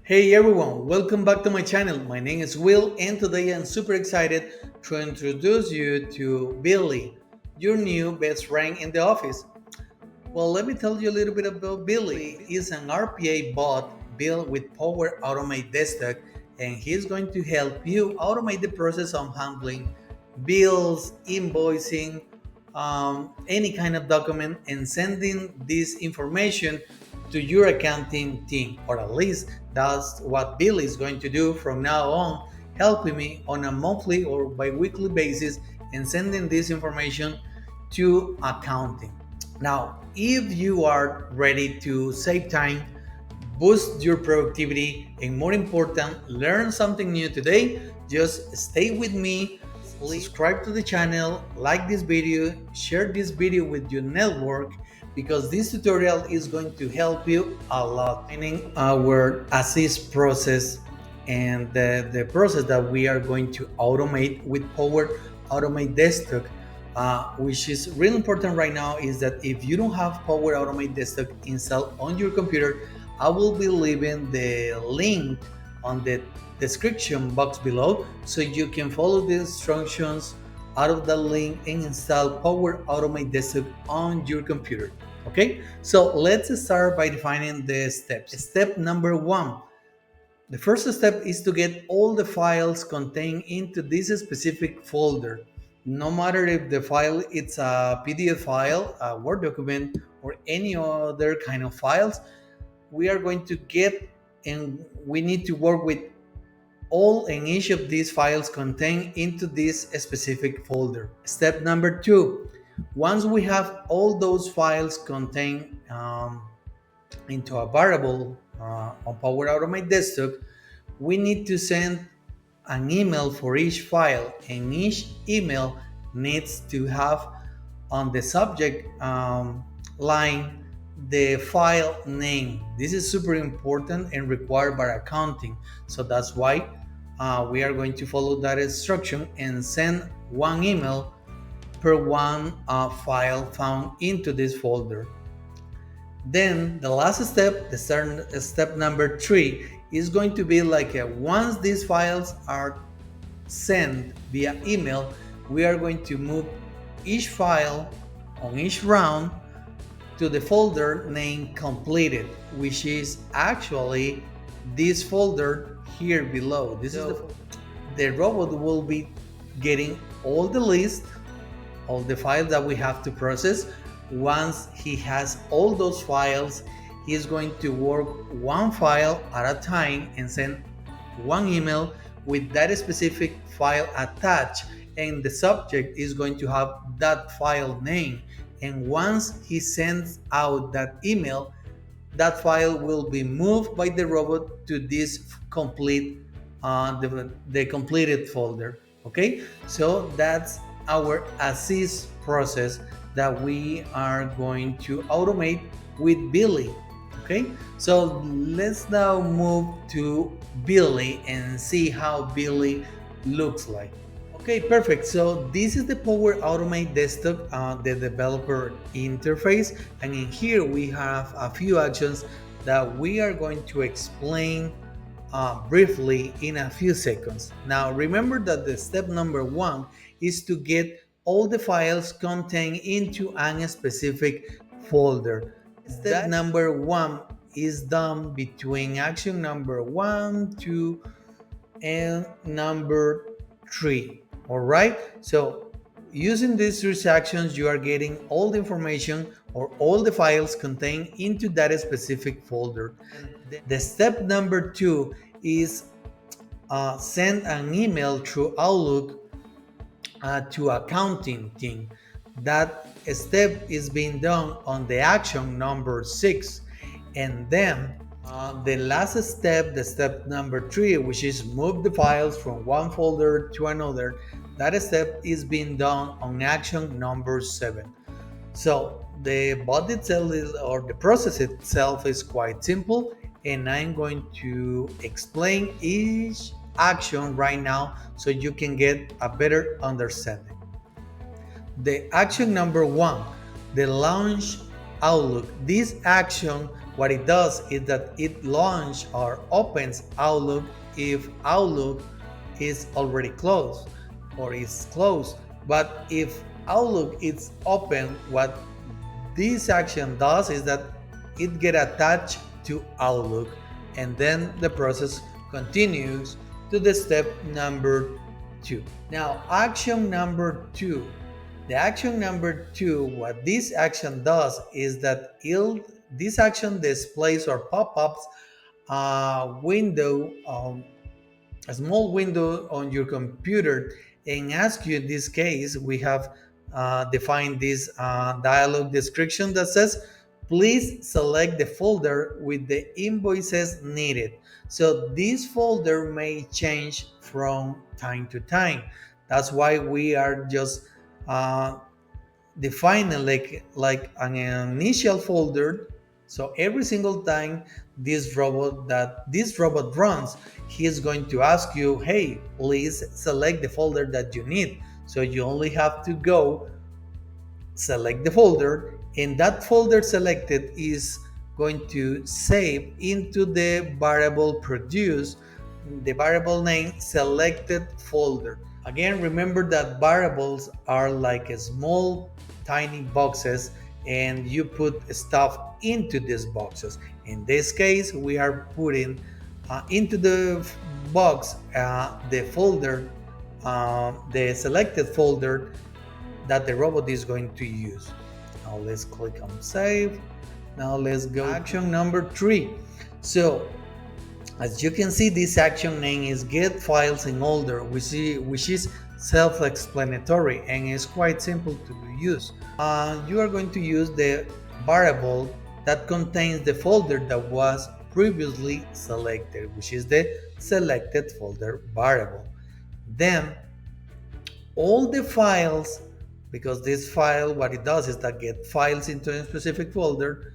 Hey everyone, welcome back to my channel. My name is Will, and today I'm super excited to introduce you to Billy, your new best friend in the office. Well, let me tell you a little bit about Billy. He's an RPA bot built with Power Automate Desktop, and he's going to help you automate the process of handling bills, invoicing, any kind of document, and sending this information to your accounting team, or at least that's what Billy is going to do from now on, helping me on a monthly or bi-weekly basis and sending this information to accounting. Now, if you are ready to save time, boost your productivity, and more important, learn something new today, just stay with me, subscribe to the channel, like this video, share this video with your network because this tutorial is going to help you a lot in our assist process and the process that we are going to automate with Power Automate Desktop, which is really important right now is that if you don't have Power Automate Desktop installed on your computer, I will be leaving the link on the description box below so you can follow the instructions out of the link and install Power Automate Desktop on your computer. Okay, so let's start by defining the steps. Step number one, the first step is to get all the files contained into this specific folder. No matter if the file it's a PDF file, a Word document, or any other kind of files, we are going to get and we need to work with all and each of these files contained into this specific folder. Step number two, once we have all those files contained into a variable on Power Automate Desktop, we need to send an email for each file, and each email needs to have on the subject line the file name. This is super important and required by accounting, so that's why we are going to follow that instruction and send one email per one file found into this folder. Then the last step, the step number three, is going to be like once these files are sent via email, we are going to move each file on each round to the folder named completed, which is actually this folder here below. This is the robot will be getting all the list, all the files that we have to process. Once he has all those files, he is going to work one file at a time and send one email with that specific file attached, and the subject is going to have that file name. And once he sends out that email, that file will be moved by the robot to this complete the completed folder. Okay, so that's our assist process that we are going to automate with Billy. Okay, so let's now move to Billy and see how Billy looks like. Okay, perfect. So this is the Power Automate Desktop, the developer interface. And in here we have a few actions that we are going to explain briefly in a few seconds. Now, remember that the step number one is to get all the files contained into a specific folder. Step number one is done between action number one, two, and number three. All right, so using these three actions, you are getting all the information or all the files contained into that specific folder. The step number two is send an email through Outlook to accounting team. That step is being done on the action number 6. And then the last step, the step number 3, which is move the files from one folder to another, that step is being done on action number 7. So the bot itself or the process itself is quite simple, and I'm going to explain each action right now so you can get a better understanding. The action number 1, the launch Outlook. This action What it does is that it launches or opens Outlook if Outlook is already closed or is closed. But if Outlook is open, what this action does is that it get attached to Outlook, and then the process continues to the step number 2. Now, action number 2. The action number 2, what this action does is that this action displays or pop-ups a window, a small window on your computer, and ask you, in this case we have defined this dialog description that says please select the folder with the invoices needed. So this folder may change from time to time. That's why we are just uh, defining like an initial folder. So every single time this robot runs, he is going to ask you, hey, please select the folder that you need. So you only have to go select the folder, and that folder selected is going to save into the variable produced, the variable name selected folder. Again, remember that variables are like a small tiny boxes, and you put stuff into these boxes. In this case, we are putting into the box the folder, the selected folder that the robot is going to use. Now let's click on save. Now let's go action number 3. So as you can see, this action name is get files in order, which is self-explanatory and is quite simple to use. You are going to use the variable that contains the folder that was previously selected, which is the selected folder variable. Then all the files, because this file, what it does is that get files into a specific folder,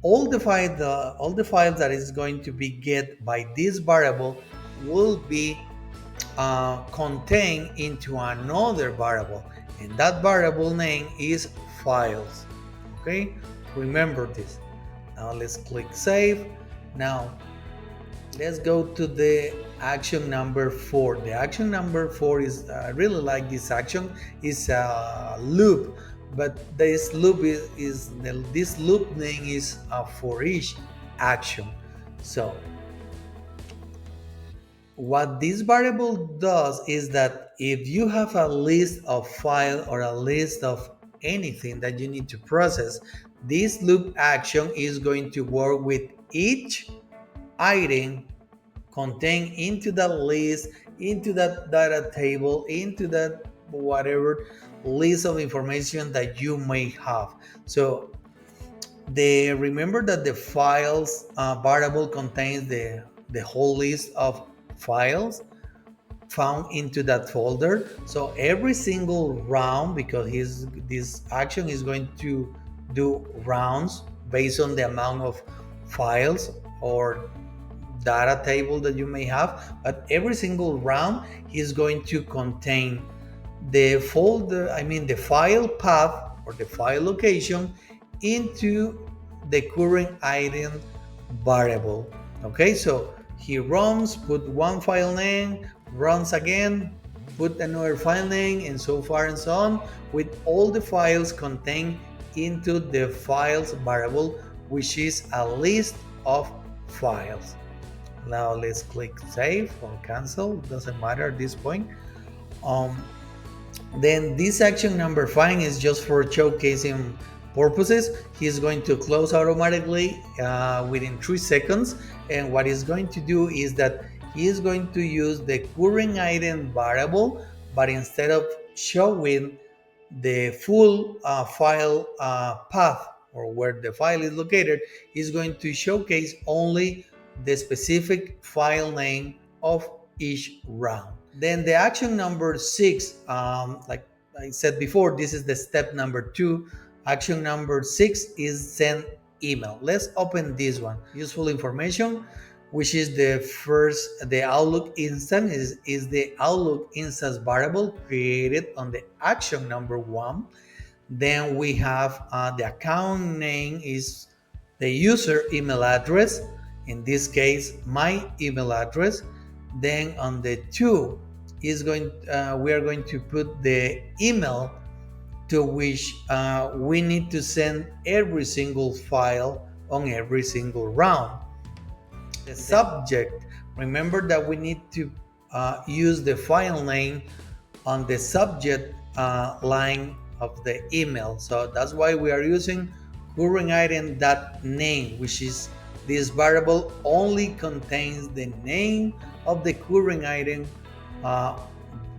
all the files that is going to be get by this variable will be contained into another variable, and that variable name is files. Okay, remember this. Now let's click save. Now let's go to the action number 4. The action number 4 is, I really like this action, is a loop, but this loop this loop name is a for each action. So what this variable does is that if you have a list of file or a list of anything that you need to process, this loop action is going to work with each item contained into that list, into that data table, into that whatever list of information that you may have. So remember that the files variable contains the whole list of files found into that folder. So every single round, because this action is going to do rounds based on the amount of files or data table that you may have, but every single round is going to contain the folder, the file path or the file location into the current item variable. Okay, so he runs, put one file name, runs again, put another file name, and so far and so on, with all the files contained into the files variable, which is a list of files. Now let's click save or cancel, doesn't matter at this point. Then this action number 5 is just for showcasing purposes. He's going to close automatically within 3 seconds, and what he's going to do is that he is going to use the current item variable, but instead of showing the full file path or where the file is located, he's going to showcase only the specific file name of each round. Then the action number 6, like I said before, this is the step number 2. Action number 6 is send email. Let's open this one. Useful information, which is the Outlook instance, is the Outlook instance variable created on the action number 1. Then we have the account name is the user email address, in this case my email address. Then on the two is going we are going to put the email to which we need to send every single file on every single round. The subject, remember that we need to use the file name on the subject line of the email. So that's why we are using current item dot name, which is this variable only contains the name of the current item uh,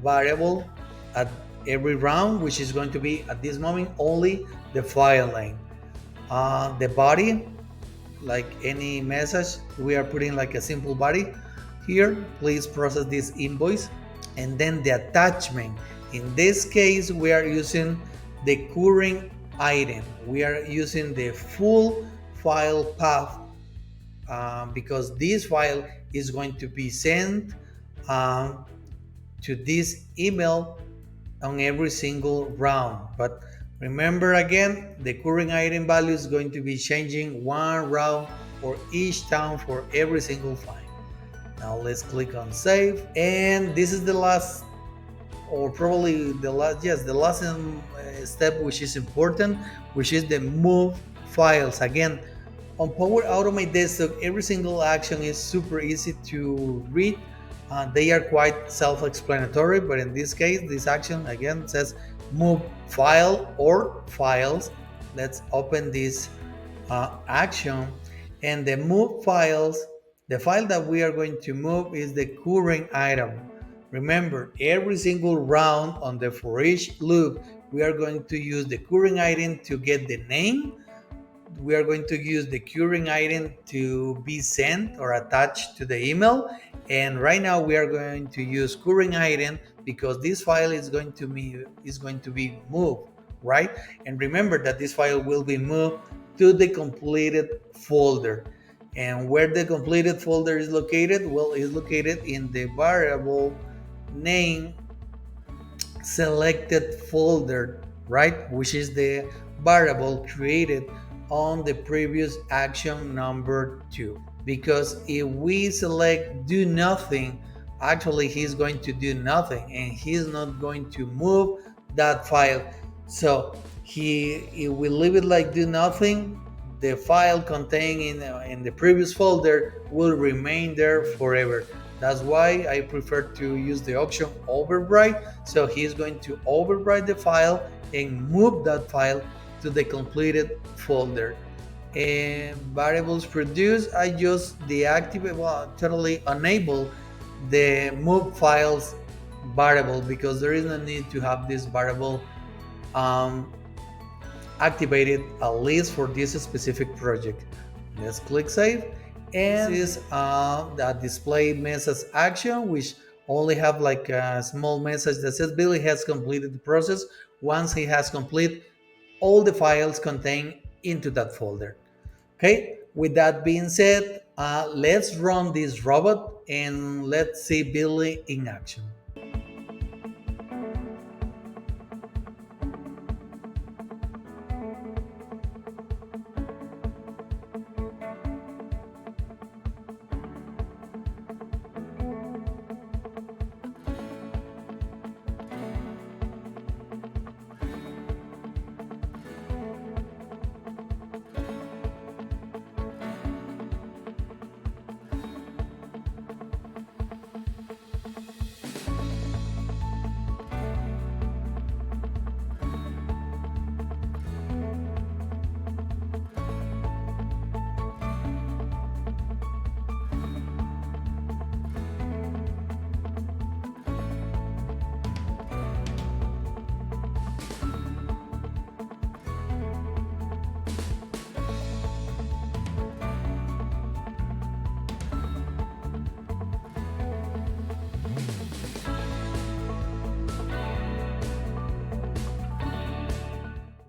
variable at every round, which is going to be at this moment only the file name. The body, like any message, we are putting like a simple body here. Please process this invoice. And then the attachment, in this case we are using the current item, we are using the full file path because this file is going to be sent um, to this email on every single round. But remember again, the current item value is going to be changing one round for each town for every single file. Now let's click on save, and this is the last, or probably the last, yes, the last step, which is important, which is the move files. Again, on Power Automate Desktop, every single action is super easy to read. They are quite self-explanatory, but in this case, this action again says move file or files. Let's open this action, and the move files, the file that we are going to move is the current item. Remember, every single round on the for each loop, we are going to use the current item to get the name. We are going to use the current item to be sent or attached to the email. And right now we are going to use current item because this file is going to be moved, right? And remember that this file will be moved to the completed folder. And where the completed folder is located? Well, it's located in the variable name selected folder, right? Which is the variable created on the previous action number 2. Because if we select do nothing, actually he's going to do nothing and he's not going to move that file. So if we leave it like do nothing, the file contained in the previous folder will remain there forever. That's why I prefer to use the option overwrite. So he's going to overwrite the file and move that file to the completed folder. And variables produced, I just deactivate, well, totally enable the move files variable because there is no need to have this variable um, activated, at least for this specific project. Let's click save, and this is the display message action, which only have like a small message that says Billy has completed the process once he has completed all the files contained into that folder. Okay, with that being said, let's run this robot and let's see Billy in action.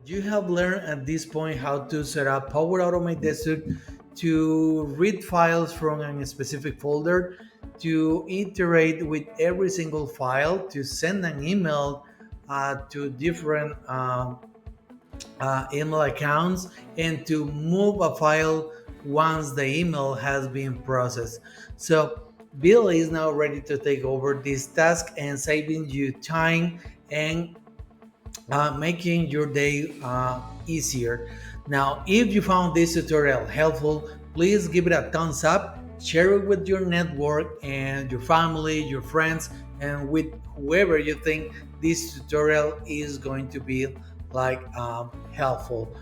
You have learned at this point how to set up Power Automate Desktop to read files from a specific folder, to iterate with every single file, to send an email to different email accounts and to move a file once the email has been processed. So Billy is now ready to take over this task and saving you time and making your day easier. Now, if you found this tutorial helpful, please give it a thumbs up, share it with your network and your family, your friends, and with whoever you think this tutorial is going to be helpful.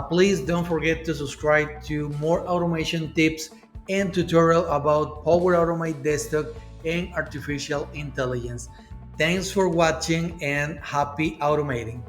Please don't forget to subscribe to more automation tips and tutorial about Power Automate Desktop and artificial intelligence. Thanks for watching and happy automating.